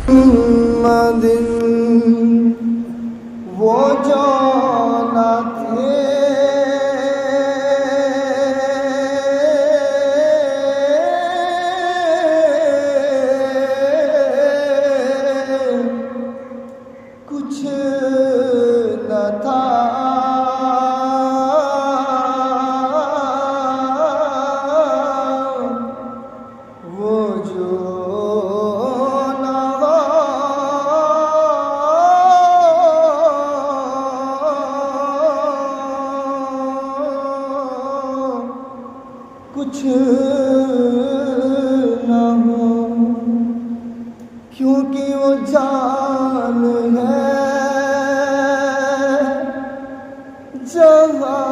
محمد وہ جو نہ تھے کچھ نہ تھا وہ جو کچھ نہ ہو کیونکہ وہ جان ہے جہاں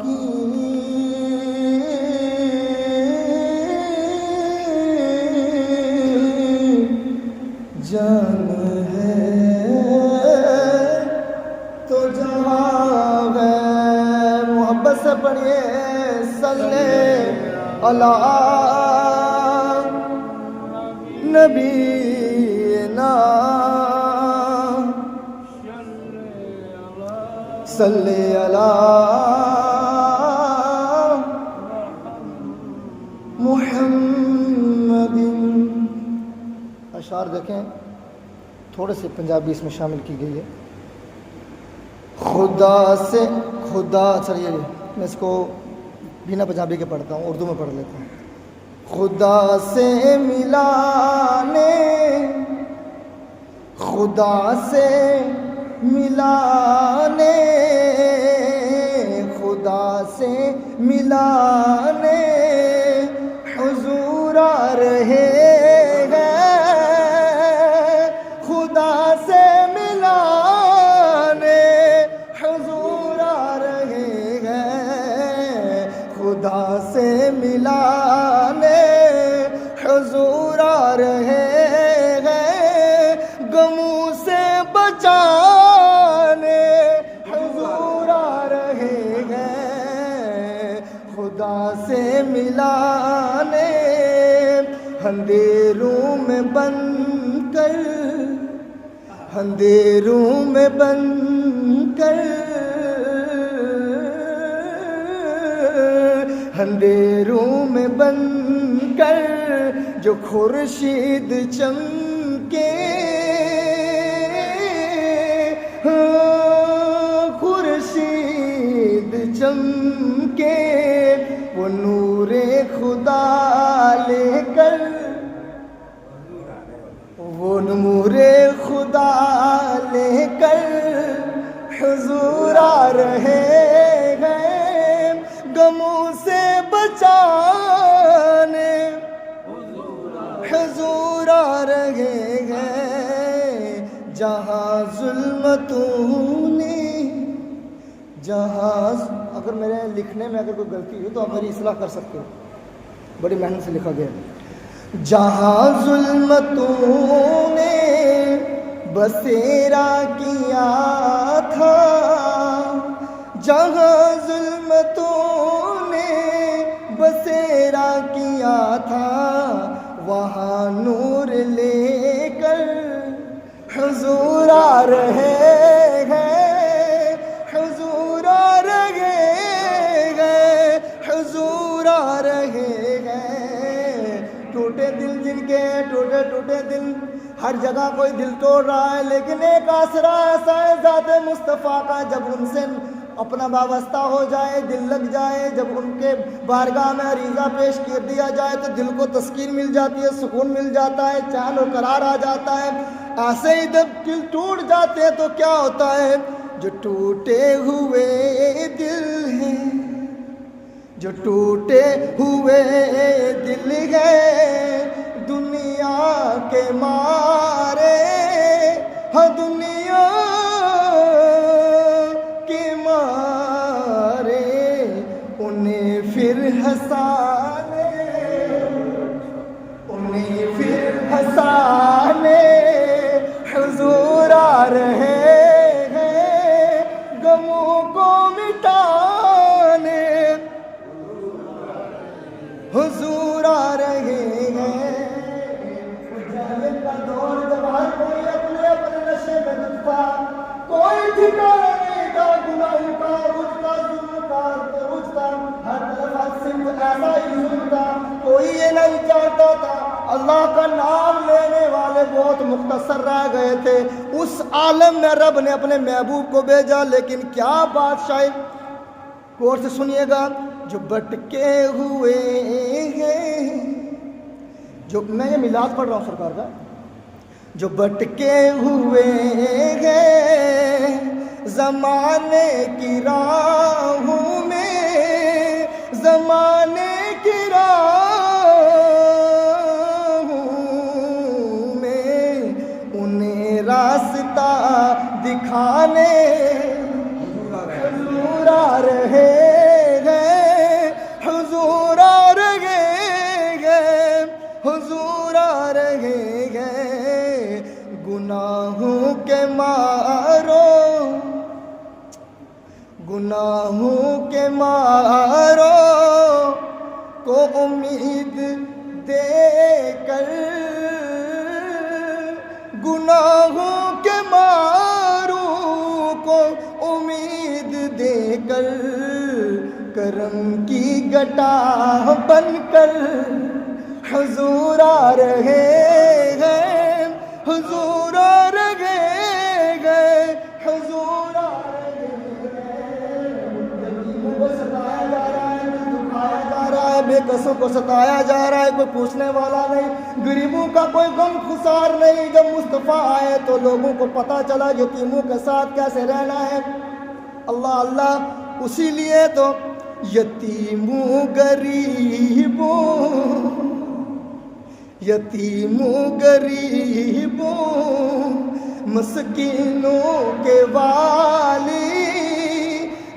کی جان ہے تو جہاں ہے محبت سے پڑھیے صلی اللہ نبینا صلی اللہ محمد. اشعار دیکھیں تھوڑے سے پنجابی اس میں شامل کی گئی ہے. خدا سے خدا چلیے میں اس کو بنا پنجابی کے پڑھتا ہوں, اردو میں پڑھ لیتا ہوں. خدا سے ملانے خدا سے ملانے خدا سے ملانے حضور آ رہے ہیں. خدا سے ملانے حضور آ رہے ہیں. خدا سے ملانے حضور آ رہے ہیں. غموں سے بچانے حضور آ رہے ہیں. خدا سے ملانے اندھیروں میں بن کر اندھیروں میں بن کر اندھیروں میں بن کر جو خورشید چمکے خورشید چمکے وہ نور خدا لے کر وہ نور خدا لے کر حضور آ رہے ہیں. غموں سے بچانے حضور آ رہے ہیں. جہاں ظلمتوں نے جہاں اگر میرے لکھنے میں اگر کوئی غلطی ہوئی تو آپ میری اصلاح کر سکتے ہو, بڑی محنت سے لکھا گیا ہے. جہاں ظلمتوں نے بسیرا کیا تھا جہاں ظلمتوں نے بسیرا کیا تھا وہاں نور لے کر حضور آ رہے ہیں. حضور آ رہے ہیں. حضور آ رہے ہیں. ٹوٹے دل جن کے ٹوٹے ٹوٹے دل ہر جگہ کوئی دل توڑ رہا ہے, لیکن ایک آسرا ایسا ہے ذات مصطفیٰ کا, جب ان سے اپنا وابستہ ہو جائے, دل لگ جائے, جب ان کے بارگاہ میں عریضہ پیش کر دیا جائے تو دل کو تسکین مل جاتی ہے, سکون مل جاتا ہے, چین و قرار آ جاتا ہے. ایسے ہی جب دل ٹوٹ جاتے ہیں تو کیا ہوتا ہے, جو ٹوٹے ہوئے دل ہیں جو ٹوٹے ہوئے دل ہیں دنیا کے مارے ہاں دنیا کے مارے انہیں پھر ہنسانے حضور آ رہے ہیں. غموں کو مٹانے حضور آ رہے ہیں. دور جب ہر کوئی اپنے اپنے نشے میں ڈوب تھا، کوئی ٹھکانا نہیں تھا گناہوں کا، عروج کا، ظلم کا، عروج کا، ہر طرف صرف ایسا ہی ظلم تھا، کوئی یہ نہیں چاہتا تھا۔ اللہ کا نام لینے والے بہت مختصر رہ گئے تھے۔ اس عالم میں رب نے اپنے محبوب کو بھیجا، لیکن کیا بادشاہ، غور سے سنیے گا، جو بٹکے ہوئے ہیں، جو میں یہ میلاد پڑھ رہا ہوں سرکار کا، جو بٹکے ہوئے ہیں زمانے کی راہوں میں، زمانے کی راہوں میں، انہیں راستہ دکھانے حضور آ رہے ہیں، حضور آ رہے ہیں، حضور آ رہے ہیں، گناہوں کے مارو، گناہوں کے مارو کو امید دے کر، گناہوں کے مارو کو امید دے کر، کرم کی گٹا بن کر حضور آ رہے ہیں، حضور آ رہے ہیں، حضور آ رہے ہیں۔ یتیموں کو ستایا جا رہا ہے، دکھایا جا رہا ہے، بے کسوں کو ستایا جا رہا ہے، کوئی پوچھنے والا نہیں، غریبوں کا کوئی غم خسار نہیں۔ جب مصطفیٰ آئے تو لوگوں کو پتہ چلا یتیموں کے ساتھ کیسے رہنا ہے۔ اللہ اللہ، اسی لیے تو یتیموں غریبوں، یتیموں غریبوں مسکینوں کے والی،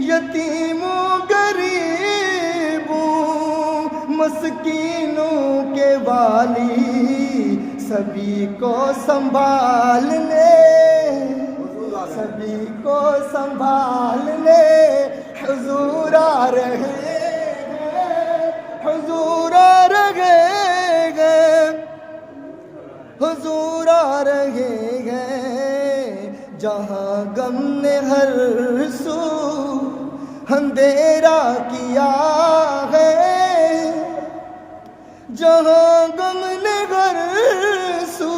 یتیموں غریبوں مسکینوں کے والی، سبھی کو سنبھالنے، سبھی کو سنبھالنے حضور آ رہے ہیں، حضور آ رہے ہیں، حضور آ رہے ہیں۔ جہاں غم نے ہر سو اندھیرا کیا ہے، جہاں غم نے ہر سو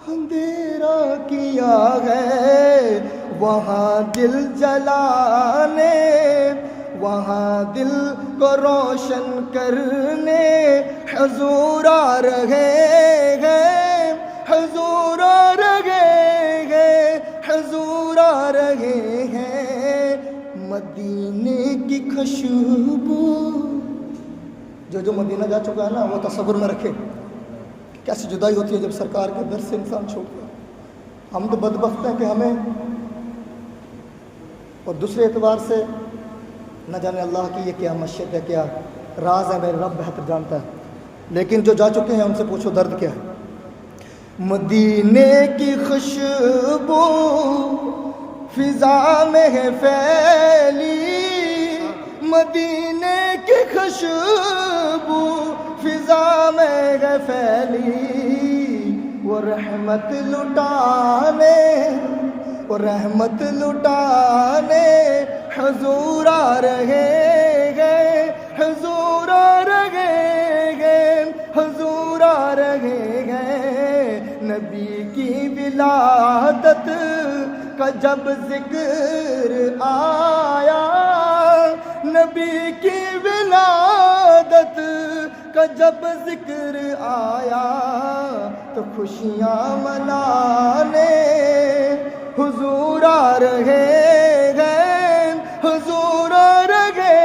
اندھیرا کیا ہے، وہاں دل جلانے، وہاں دل کو روشن کرنے حضور آ رہے ہیں، حضور آ رہے ہیں، حضور آ رہے ہیں۔ مدینے کی خوشبو، جو مدینہ جا چکا ہے نا وہ تصور میں رکھے کیسی جدائی ہوتی ہے جب سرکار کے در سے انسان چھوڑ گیا۔ ہم تو بدبخت ہیں کہ ہمیں، اور دوسرے اعتبار سے نہ جانے اللہ کی یہ کیا مشیت ہے، کیا راز ہے، میرے رب بہتر جانتا ہے، لیکن جو جا چکے ہیں ان سے پوچھو درد کیا ہے۔ مدینے کی خوشبو فضا میں ہے پھیلی، مدینے کی خوشبو فضا میں ہے پھیلی، وہ رحمت لٹانے، وہ رحمت لٹانے حضور آ رہے ہیں، حضور آ رہے ہیں، حضور آ رہے ہیں۔ نبی کی ولادت کا جب ذکر آیا، نبی کی ولادت کا جب ذکر آیا، تو خوشیاں منانے حضور آ رہے ہیں، حضور آ رہے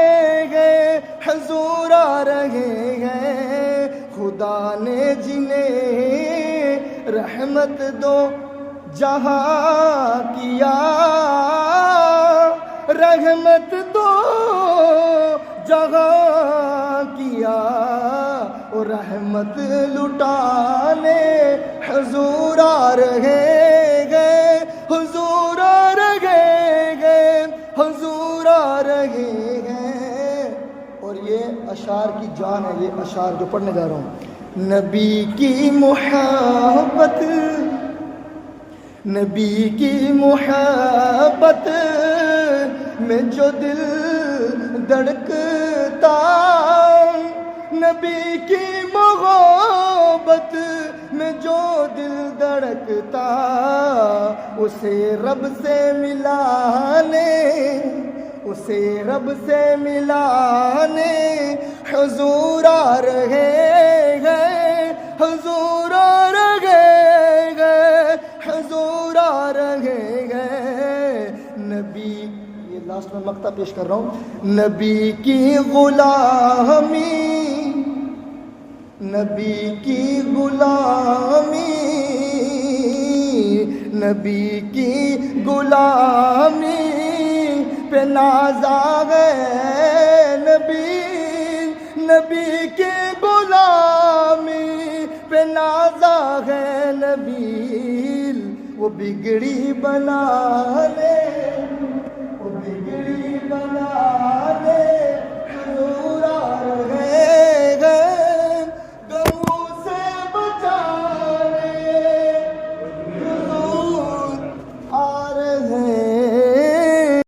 ہیں، حضور آ رہے ہیں۔ خدا نے جنہیں رحمت دو جہاں کیا، رحمت دو جہاں کیا، اور رحمت لٹانے حضور آ رہے ہیں، حضور آ رہے ہیں، حضور آ رہے ہیں۔ اور یہ اشعار کی جان ہے، یہ اشعار جو پڑھنے جا رہا ہوں، نبی کی محبت، نبی کی محبت میں جو دل دھڑکتا، نبی کی محبت میں جو دل دھڑکتا، اسے رب سے ملانے، اسے رب سے ملانے حضور آ رہے ہیں، حضور آ رہے ہیں، حضور آ رہے ہیں۔ نبی، یہ لاسٹ میں مقطع پیش کر رہا ہوں، نبی کی غلامی، نبی کی غلامی، نبی کی غلامی پہ نازا ہے نبی، نبی کی غلامی پہ نازا ہے نبی، وہ بگڑی بنا لے، وہ بگڑی بنا